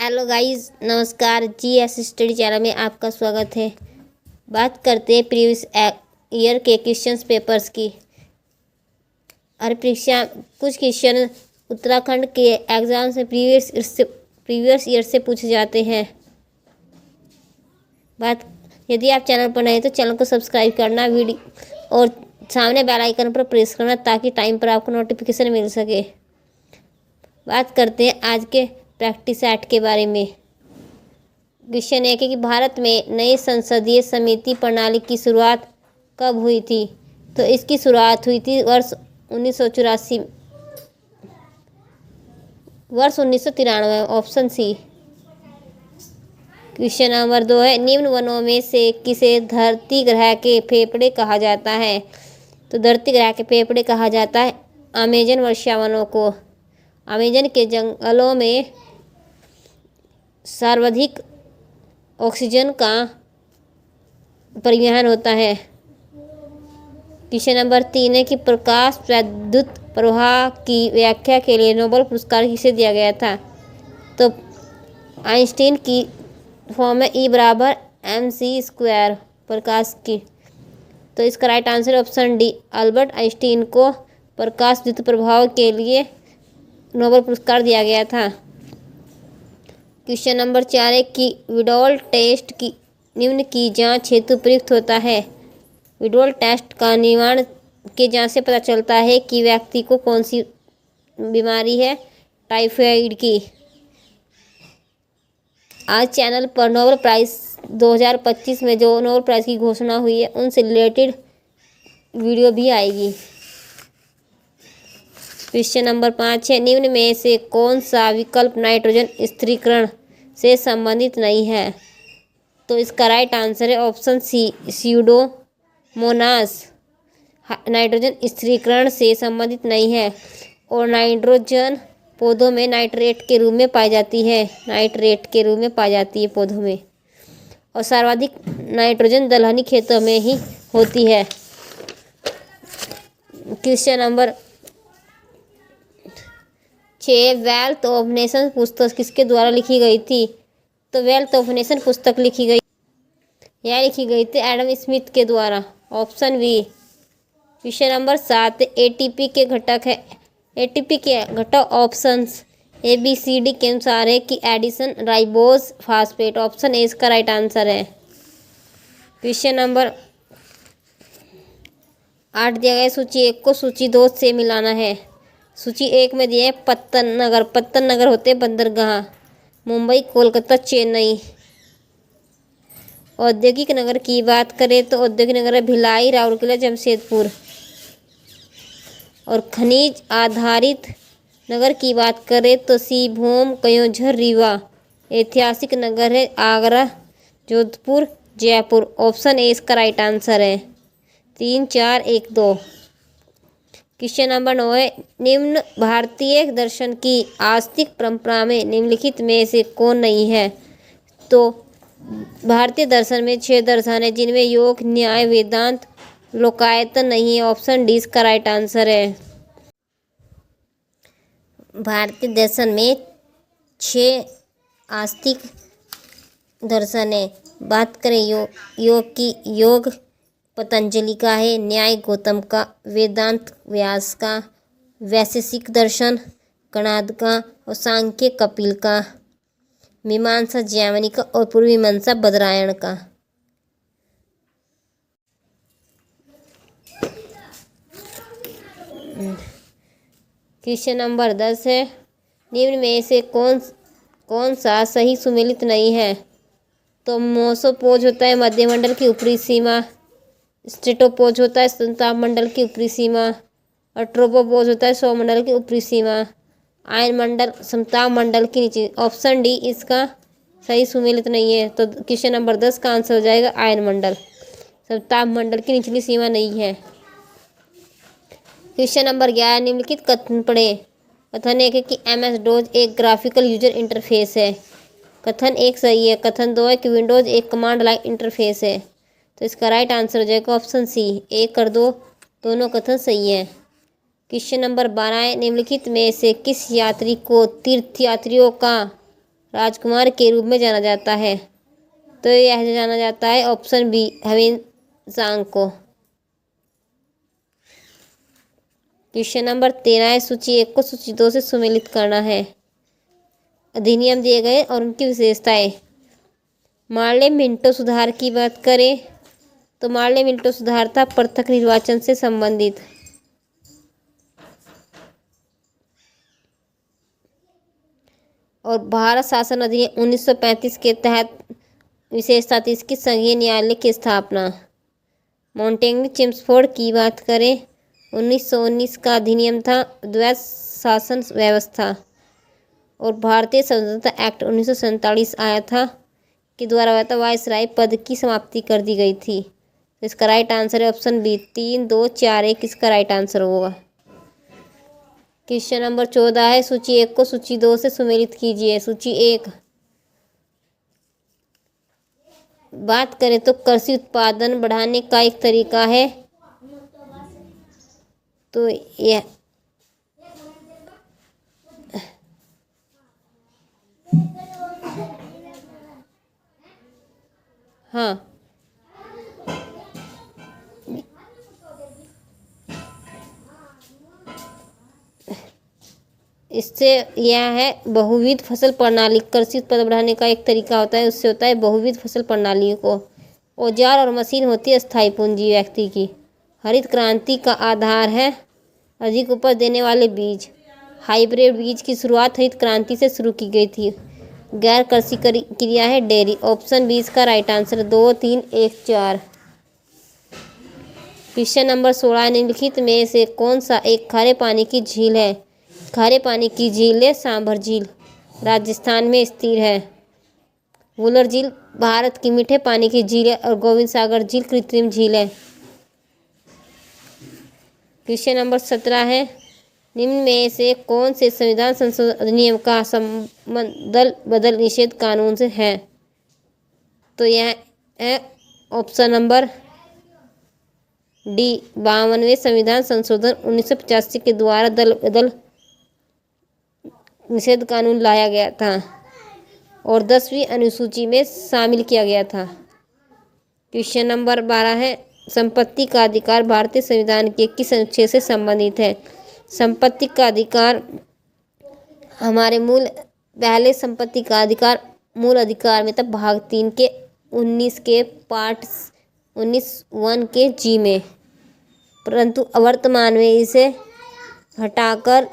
Hello guys, नमस्कार जी। S study channel में आपका स्वागत है। बात करते हैं प्रीवियस ईयर के क्वेश्चंस पेपर्स की। हर परीक्षा कुछ क्वेश्चन उत्तराखंड के एग्जाम से प्रीवियस ईयर से पूछे जाते हैं। यदि आप चैनल पर नए तो चैनल को सब्सक्राइब करना, वीडियो और सामने बेल आइकन पर प्रेस करना ताकि टाइम पर आपको नोटिफिकेशन मिल सके। बात करते हैं आज के प्रैक्टिस सेट के बारे में। क्वेश्चन एक है कि भारत में नई संसदीय समिति प्रणाली की शुरुआत कब हुई थी? तो इसकी शुरुआत हुई थी वर्ष 1993, ऑप्शन सी। क्वेश्चन नंबर 2 है, निम्न वनों में से किसे धरती ग्रह के फेफड़े कहा जाता है? तो धरती ग्रह के फेफड़े कहा जाता है अमेजन वर्षावनों को। अमेजन के जंगलों में सर्वाधिक ऑक्सीजन का परिवहन होता है। क्वेश्चन नंबर 3 है कि प्रकाश वैद्युत प्रवाह की व्याख्या के लिए नोबेल पुरस्कार किसे दिया गया था? तो आइंस्टीन की फॉर्म है E=mc² प्रकाश की। तो इसका right answer option D, Albert Einstein को प्रकाश वैद्युत प्रभाव के लिए नोबेल पुरस्कार दिया गया था। क्वेश्चन नंबर 4 है कि विडोल टेस्ट की निम्न की जांच हेतु प्रयुक्त होता है। विडोल टेस्ट का निर्माण के जांच से पता चलता है कि व्यक्ति को कौन सी बीमारी है, टाइफाइड की। आज चैनल पर नोबेल प्राइज़ 2025 में जो नोबेल प्राइज़ की घोषणा हुई है उनसे रिलेटेड वीडियो भी आएगी। क्वेश्चन नंबर 5 है, निम्न में से कौन सा विकल्प नाइट्रोजन स्थिरीकरण से संबंधित नहीं है? तो इसका राइट आंसर है ऑप्शन सी, स्यूडोमोनास नाइट्रोजन स्थिरीकरण से संबंधित नहीं है और नाइट्रोजन पौधों में नाइट्रेट के रूप में पाई जाती है। पौधों में, और सर्वाधिक नाइट्रोजन दलहनी खेतों में ही होती है। Question number 6, wealth of nation पुस्तक किसके द्वारा लिखी गई थी? तो वेल्थ ऑफ नेशन पुस्तक लिखी गई थी एडम स्मिथ के द्वारा, option B. Question number 7, ATP के घटक ऑप्शंस ABCD के अनुसार है कि addition, ribose, phosphate, option A इसका राइट आंसर है। क्वेश्चन नंबर 8 दिया गया, सूची 1 को सूची 2 से मिलाना है। सूची 1 में दिया है पत्तन नगर होते बंदरगाह, मुंबई, कोलकाता, चेन्नई। औद्योगिक नगर की बात करें तो औद्योगिक नगर है भिलाई, राउरकेला, जमशेदपुर। और खनिज आधारित नगर की बात करें तो सीभोम, कयोंझर, रीवा। ऐतिहासिक नगर है आगरा, जोधपुर, जयपुर, ऑप्शन ए इसका राइट आंसर है। 3, 4, 1, 2। क्वेश्चन नंबर 9 है, निम्न भारतीय दर्शन की आस्तिक परंपरा में निम्नलिखित में से कौन नहीं है? तो भारतीय दर्शन में 6 दर्शन है जिनमें योग, न्याय, वेदांत, लोकायतन नहीं है, ऑप्शन डी इसका राइट आंसर है। भारतीय दर्शन में 6 आस्तिक दर्शन है। बात करें योग की, योग पतंजलि का है, न्याय गौतम का, वेदांत व्यास का, वैशेषिक दर्शन कणाद का और सांख्य कपिल का, मीमांसा जैमिनी का और पूर्व मीमांसा बदरायण का। क्वेश्चन नंबर 10 है, निम्न में से कौन सा सही सुमेलित नहीं है? तो मोसोपोज होता है मध्यमंडल की ऊपरी सीमा, स्ट्रेटोपोज होता है समताप मंडल की ऊपरी सीमा, और ट्रोपोपोज होता है सौरमंडल की ऊपरी सीमा, आयन मंडल समताप मंडल की नीचे। ऑप्शन डी इसका सही सुमेलित नहीं है। तो क्वेश्चन नंबर 10 का आंसर हो जाएगा आयन मंडल, समताप मंडल की निचली सीमा नहीं है। क्वेश्चन नंबर 11, निम्नलिखित कथन पढ़ें। कथन 1 है कि MS DOS एक ग्राफिकल यूजर इंटरफेस है। कथन 1 सही है। कथन 2 है कि विंडोज एक कमांड लाइन इंटरफेस है। तो इसका राइट आंसर हो जाएगा ऑप्शन सी, 1 और 2 दोनों कथन सही है। क्वेश्चन नंबर 12 है, निम्नलिखित में से किस यात्री को तीर्थयात्रियों का राजकुमार के रूप में जाना जाता है? तो यह जाना जाता है ऑप्शन बी, ह्वेन सांग को। क्वेश्चन नंबर 13 है, सूची 1 को सूची 2 से सुमेलित करना है। अधिनियम दिए गए और उनकी विशेषताएं। मार्ले मिंटो सुधार की बात करें तो मार्ले मिंटो सुधार था पृथक निर्वाचन से संबंधित। और भारत शासन अधिनियम 1935 के तहत विशेषता थी इसकी संघीय न्यायालय की स्थापना। मॉन्टेग्यू चेम्सफोर्ड की बात करें 1919 का अधिनियम था द्वैध शासन व्यवस्था। और भारतीय स्वतंत्रता एक्ट 1947 आया था के द्वारा वायसराय पद की समाप्ति कर दी गई थी। इसका राइट आंसर है ऑप्शन बी, 3, 2, 4, 1 इसका राइट आंसर होगा। क्वेश्चन नंबर 14 है, सूची 1 को सूची 2 से सुमेलित कीजिए। सूची 1 बात करें तो कृषि उत्पादन बढ़ाने का एक तरीका है, तो यह हाँ इससे यह है बहुविध फसल प्रणाली। कृषि उत्पादन बढ़ाने का एक तरीका होता है, उससे होता है बहुविध फसल प्रणाली को। औजार और मशीन होती है स्थायी पूंजी व्यक्ति की। हरित क्रांति का आधार है अधिक उपज देने वाले बीज। हाइब्रिड बीज की शुरुआत हरित क्रांति से शुरू की गई थी। गैर कृषि क्रिया है डेयरी। ऑप्शन 20 का राइट आंसर 2, 3, 1, 4। क्वेश्चन नंबर 16, निम्नलिखित में से कौन सा एक खारे पानी की झील है? खारे पानी की झील है सांभर झील, राजस्थान में स्थित है। वुलर झील भारत की मीठे पानी की झील है और गोविंद सागर झील कृत्रिम झील है। क्वेश्चन नंबर 17 है, निम्न में से कौन से संविधान संशोधन अधिनियम का संबंध दल बदल निषेध कानून से है? तो यह है ऑप्शन नंबर डी, 52वें संविधान संशोधन 1985 के द्वारा दल बदल निषेध कानून लाया गया था और 10वीं अनुसूची में शामिल किया गया था। क्वेश्चन नंबर 12 है, संपत्ति का अधिकार भारतीय संविधान के किस अनुच्छेद से संबंधित है? संपत्ति का अधिकार हमारे मूल पहले संपत्ति का अधिकार मूल अधिकार में था भाग 3 के 19 के पार्ट 19(1) के जी में, परंतु वर्तमान में इसे हटाकर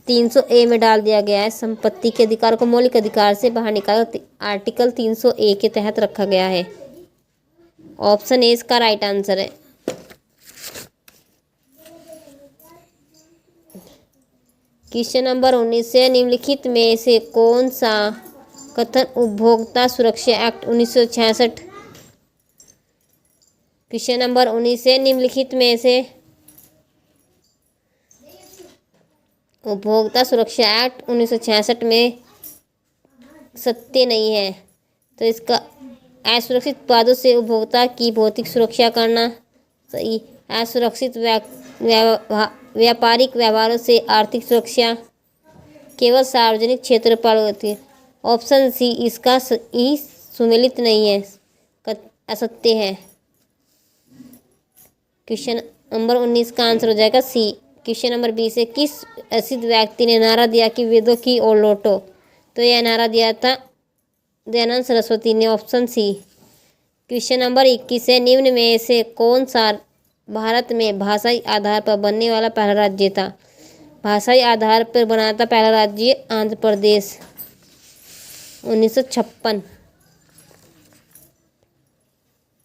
300A में डाल दिया गया है। संपत्ति के अधिकार को मौलिक अधिकार से बाहर निकाल आर्टिकल 300A के तहत रखा गया है। ऑप्शन ए इसका राइट आंसर है। क्वेश्चन नंबर 19 है, निम्नलिखित में से कौन सा कथन उपभोक्ता सुरक्षा एक्ट 1966? क्वेश्चन नंबर 19 है, निम्नलिखित में से उपभोक्ता सुरक्षा एक्ट 1966 में सत्य नहीं है। तो इसका असुरक्षित उत्पादों से उपभोक्ता की भौतिक सुरक्षा करना सही। असुरक्षित व्यापारिक व्यवहारों से आर्थिक सुरक्षा केवल सार्वजनिक क्षेत्र पर होती है। ऑप्शन सी इसका ही सुमेलित नहीं है, असत्य है। क्वेश्चन नंबर 19 का आंसर हो जाएगा सी। क्वेश्चन नंबर 20 है, किस प्रसिद्ध व्यक्ति ने नारा दिया कि वेदों की ओर लौटो? तो यह नारा दिया था दयानंद सरस्वती ने। Option C. क्वेश्चन नंबर 21 है, निम्न में से कौन सा भारत में भाषाई आधार पर बनने वाला पहला राज्य था? भाषाई आधार पर बना था पहला राज्य आंध्र प्रदेश 1956।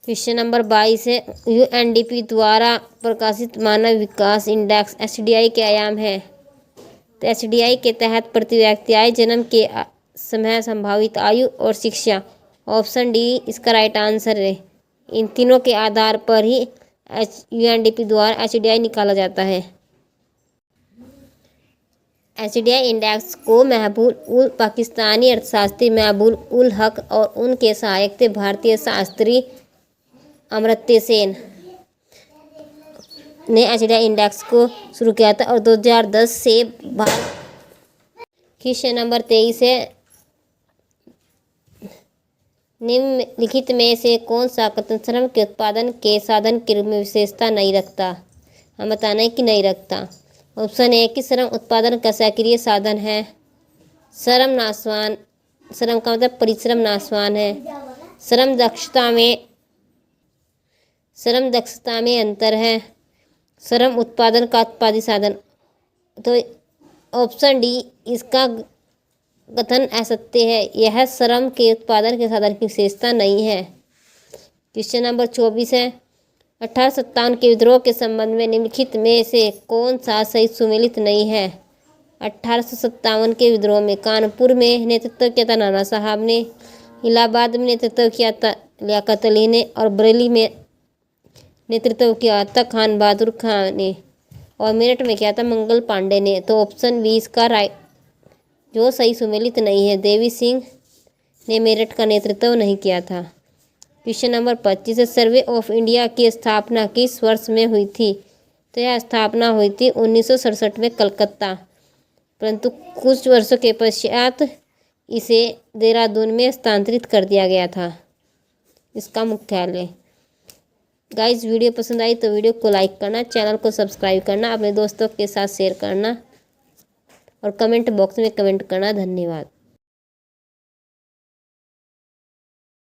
क्वेश्चन नंबर 22 है, यूएनडीपी द्वारा प्रकाशित मानव विकास इंडेक्स एचडीआई के आयाम है? तो एचडीआई के तहत प्रति व्यक्ति आय, जन्म के समय, संभावित आयु और शिक्षा। ऑप्शन डी इसका राइट आंसर है। इन तीनों के आधार पर ही यूएनडीपी द्वारा एचडीआई निकाला जाता है। एचडीआई इंडेक्स को महबूब उल पाकिस्तानी अर्थशास्त्री महबूब उल हक और उनके सहायक थे भारतीय शास्त्री अमर्त्य सेन ने एचडीआई इंडेक्स को शुरू किया था और 2010 से क्वेश्चन नंबर 23 है, निम्नलिखित में से कौन सा कथन श्रम के उत्पादन के साधन के रूप में विशेषता नहीं रखता? हम बताना है कि नहीं रखता। ऑप्शन ए कि श्रम उत्पादन का सक्रिय साधन है। श्रम नाशवान, श्रम का मतलब परिश्रम नाशवान है। श्रम दक्षता में अंतर है। श्रम उत्पादन का उत्पादी साधन। तो ऑप्शन डी इसका कथन असत्य है। यह श्रम के उत्पादन के साधन की विशेषता नहीं है। क्वेश्चन नंबर 24 है 1857 के विद्रोह के संबंध में निम्नलिखित में से कौन सा सही सुमेलित नहीं है? 1857 के विद्रोह में कानपुर में नेतृत्व किया था नाना साहब ने, इलाहाबाद में नेतृत्व किया था लियाकत अली ने, और बरेली में नेतृत्व किया था खान बहादुर खान ने, और मेरठ में किया था मंगल पांडे ने। तो ऑप्शन बी इसका राइट जो सही सुमेलित नहीं है। देवी सिंह ने मेरठ का नेतृत्व नहीं किया था। क्वेश्चन नंबर 25 है सर्वे ऑफ इंडिया की स्थापना किस वर्ष में हुई थी? तो यह स्थापना हुई थी 1967 में कलकत्ता, परंतु कुछ वर्षों के पश्चात इसे देहरादून में स्थानांतरित कर दिया गया था इसका मुख्यालय। गाइस वीडियो पसंद आई तो वीडियो को लाइक करना, चैनल को सब्सक्राइब करना, अपने दोस्तों के साथ शेयर करना और कमेंट बॉक्स में कमेंट करना। धन्यवाद।